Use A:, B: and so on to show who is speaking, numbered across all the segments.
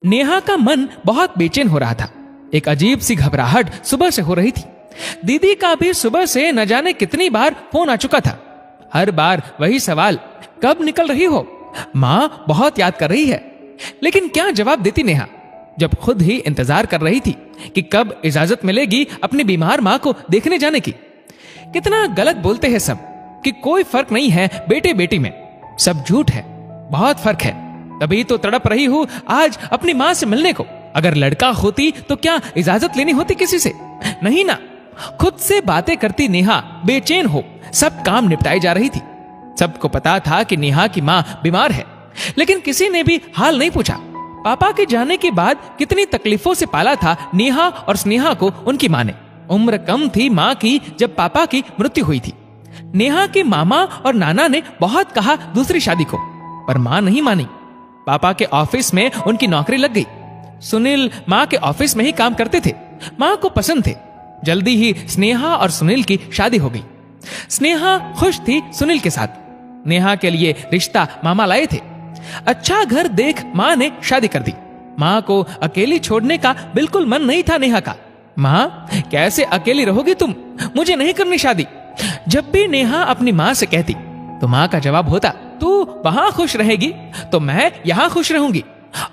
A: नेहा का मन बहुत बेचैन हो रहा था। एक अजीब सी घबराहट सुबह से हो रही थी। दीदी का भी सुबह से न जाने कितनी बार फोन आ चुका था। हर बार वही सवाल, कब निकल रही हो? माँ बहुत याद कर रही है। लेकिन क्या जवाब देती नेहा, जब खुद ही इंतजार कर रही थी कि कब इजाजत मिलेगी अपनी बीमार माँ को देखने जाने की। कितना गलत बोलते हैं सब कि कोई फर्क नहीं है बेटे बेटी में। सब झूठ है, बहुत फर्क है। तभी तो तड़प रही हूं आज अपनी माँ से मिलने को। अगर लड़का होती तो क्या इजाजत लेनी होती किसी से? नहीं ना। खुद से बातें करती नेहा बेचैन हो सब काम निपटाई जा रही थी। सबको पता था कि नेहा की माँ बीमार है, लेकिन किसी ने भी हाल नहीं पूछा। पापा के जाने के बाद कितनी तकलीफों से पाला था नेहा और स्नेहा को उनकी माँ ने। उम्र कम थी माँ की जब पापा की मृत्यु हुई थी। नेहा के मामा और नाना ने बहुत कहा दूसरी शादी को, पर माँ नहीं मानी। पापा के ऑफिस में उनकी नौकरी लग गई। सुनील माँ के ऑफिस में ही काम करते थे, माँ को पसंद थे। जल्दी ही स्नेहा और सुनील की शादी हो गई। स्नेहा खुश थी सुनील के साथ। नेहा के लिए रिश्ता मामा लाए थे। अच्छा घर देख माँ ने शादी कर दी। माँ को अकेली छोड़ने का बिल्कुल मन नहीं था नेहा का। माँ कैसे अकेली रहोगी तुम, मुझे नहीं करनी शादी। जब भी नेहा अपनी माँ से कहती तो माँ का जवाब होता, तू वहां खुश रहेगी तो मैं यहाँ खुश रहूंगी।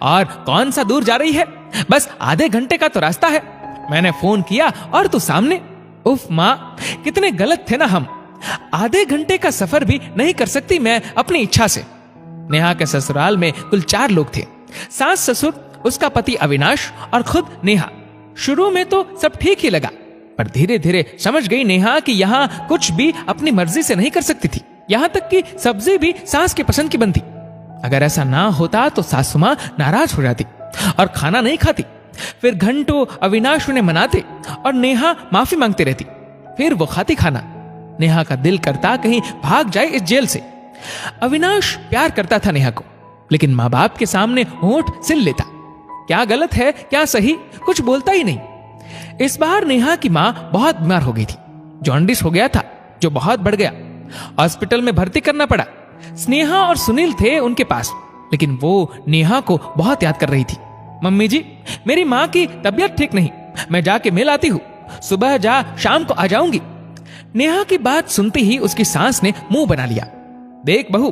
A: और कौन सा दूर जा रही है, बस आधे घंटे का तो रास्ता है। मैंने फोन किया और तू सामने। उफ माँ, कितने गलत थे ना हम। आधे घंटे का सफर भी नहीं कर सकती मैं अपनी इच्छा से। नेहा के ससुराल में कुल 4 लोग थे, सास ससुर, उसका पति अविनाश और खुद नेहा। शुरू में तो सब ठीक ही लगा, पर धीरे धीरे समझ गई नेहा कि यहाँ कुछ भी अपनी मर्जी से नहीं कर सकती थी। यहाँ तक कि सब्जी भी सास के पसंद की बनती। अगर ऐसा ना होता तो सासू माँ नाराज हो जाती और खाना नहीं खाती। फिर घंटों अविनाश उन्हें मनाते और नेहा माफी मांगती रहती। फिर वो खाती खाना। नेहा का दिल करता कहीं भाग जाए इस जेल से। अविनाश प्यार करता था नेहा को, लेकिन माँ बाप के सामने होंठ सिल लेता। क्या गलत है क्या सही, कुछ बोलता ही नहीं। इस बार नेहा की माँ बहुत बीमार हो गई थी। जॉन्डिस हो गया था जो बहुत बढ़ गया। हॉस्पिटल में भर्ती करना पड़ा। स्नेहा और सुनील थे उनके पास, लेकिन वो नेहा को बहुत याद कर रही थी। मम्मी जी, मेरी माँ की तबीयत ठीक नहीं, मैं जाके मिल आती हूँ। सुबह जा शाम को आ जाऊंगी। नेहा की बात सुनते ही उसकी सास ने मुंह बना लिया। देख बहू,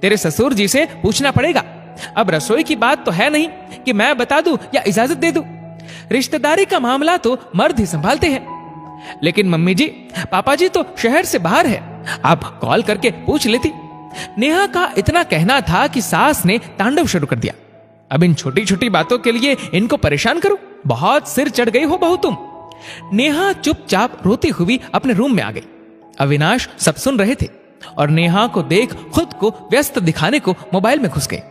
A: तेरे ससुर जी से पूछना पड़ेगा। अब रसोई की बात तो है नहीं कि मैं बता दूं या इजाजत दे दूं। रिश्तेदारी का मामला तो मर्द ही संभालते हैं। लेकिन मम्मी जी, पापा जी तो शहर से बाहर है, आप कॉल करके पूछ लेती। नेहा का इतना कहना था कि सास ने तांडव शुरू कर दिया। अब इन छोटी छोटी बातों के लिए इनको परेशान करूं? बहुत सिर चढ़ गई हो बहू तुम। नेहा चुपचाप रोती हुई अपने रूम में आ गई। अविनाश सब सुन रहे थे और नेहा को देख खुद को व्यस्त दिखाने को मोबाइल में घुस गए।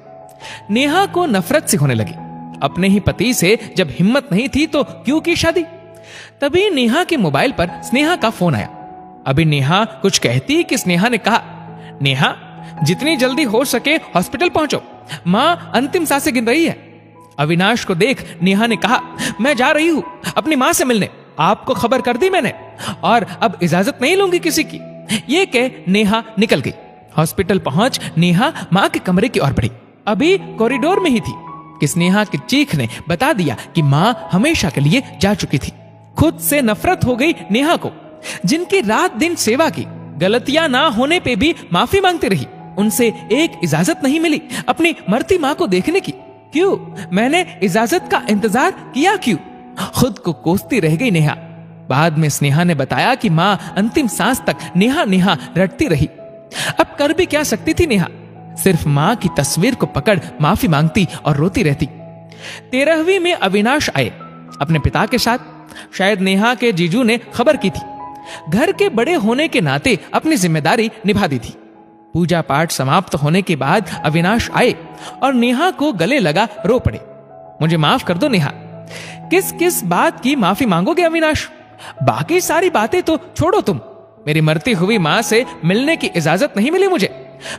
A: नेहा को नफरत से होने लगी। अपने ही पति से जब हिम्मत नहीं थी तो क्यों की शादी? तभी नेहा के मोबाइल पर स्नेहा का फोन आया। अभी नेहा कुछ कहती कि स्नेहा ने कहा, नेहा जितनी जल्दी हो सके हॉस्पिटल पहुंचो, माँ अंतिम सांसें गिन रही है। अविनाश को देख नेहा ने कहा, मैं जा रही हूं अपनी माँ से मिलने, आपको खबर कर दी मैंने और अब इजाजत नहीं लूंगी किसी की। ये कह नेहा निकल गई। हॉस्पिटल पहुंच नेहा माँ के कमरे की ओर बढ़ी। अभी कॉरिडोर में ही थी कि स्नेहा की चीख ने बता दिया कि माँ हमेशा के लिए जा चुकी थी। खुद से नफरत हो गई नेहा को, जिनकी रात दिन सेवा की, गलतियां ना होने पे भी माफी मांगती रही। उनसे एक इजाजत नहीं मिली अपनी मरती माँ को देखने की। क्यों मैंने इजाजत का इंतजार किया, क्यों? खुद को कोसती रह गई नेहा। बाद में स्नेहा ने बताया कि माँ अंतिम सांस तक नेहा नेहा रटती रही। अब कर भी क्या सकती थी नेहा? सिर्फ माँ की तस्वीर को पकड़ माफी मांगती और रोती रहती। 13वीं में अविनाश आए अपने पिता के साथ। शायद नेहा के जीजू ने खबर की थी। घर के बड़े होने के नाते अपनी जिम्मेदारी निभा दी थी। पूजा पाठ समाप्त होने के बाद अविनाश आए और नेहा को गले लगा रो पड़े। मुझे माफ कर दो नेहा। किस किस बात की माफी मांगोगे अविनाश? बाकी सारी बातें तो छोड़ो तुम। मेरी मरती हुई माँ से मिलने की इजाजत नहीं मिली मुझे।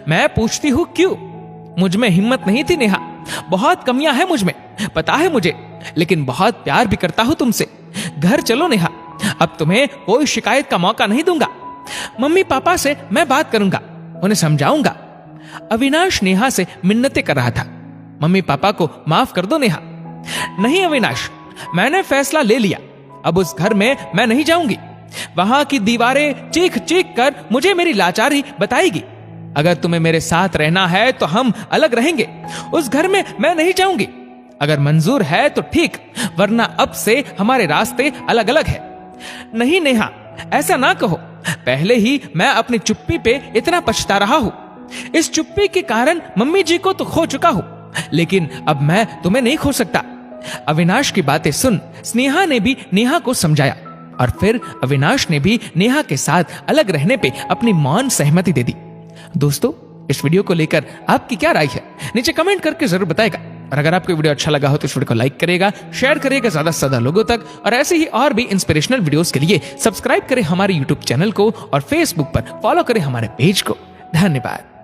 A: मैं पूछती हूँ क्यों? मुझ में हिम्मत नहीं थी नेहा। बहुत कमियां हैं मुझ में, पता है मुझे, लेकिन बहुत प्यार भी करता हूं तुमसे। घर चलो नेहा, अब तुम्हें कोई शिकायत का मौका नहीं दूंगा। मम्मी पापा से मैं बात करूंगा, उन्हें समझाऊंगा। अविनाश नेहा से मिन्नतें कर रहा था। मम्मी पापा को माफ कर दो नेहा, नहीं अविनाश, मैंने फैसला ले लिया। अब उस घर में मैं नहीं जाऊंगी। वहां की दीवारें चीख चीख कर मुझे मेरी लाचारी बताएगी। अगर तुम्हें मेरे साथ रहना है तो हम अलग रहेंगे। उस घर में मैं नहीं जाऊंगी। अगर मंजूर है तो ठीक, वरना अब से हमारे रास्ते अलग अलग है। नहीं नेहा, ऐसा ना कहो। पहले ही मैं अपनी चुप्पी पे इतना पछता रहा हूं। इस चुप्पी के कारण मम्मी जी को तो खो चुका हूं, लेकिन अब मैं तुम्हें नहीं खो सकता। अविनाश की बातें सुन स्नेहा ने भी नेहा को समझाया और फिर अविनाश ने भी नेहा के साथ अलग रहने पे अपनी मौन सहमति दे दी। दोस्तों, इस वीडियो को लेकर आपकी क्या राय है, नीचे कमेंट करके जरूर बताएगा। और अगर आपको वीडियो अच्छा लगा हो तो इस वीडियो को लाइक करेगा, शेयर करेगा ज्यादा से ज्यादा लोगों तक। और ऐसे ही और भी इंस्पिरेशनल वीडियोस के लिए सब्सक्राइब करें हमारे यूट्यूब चैनल को और फेसबुक पर फॉलो करें हमारे पेज को। धन्यवाद।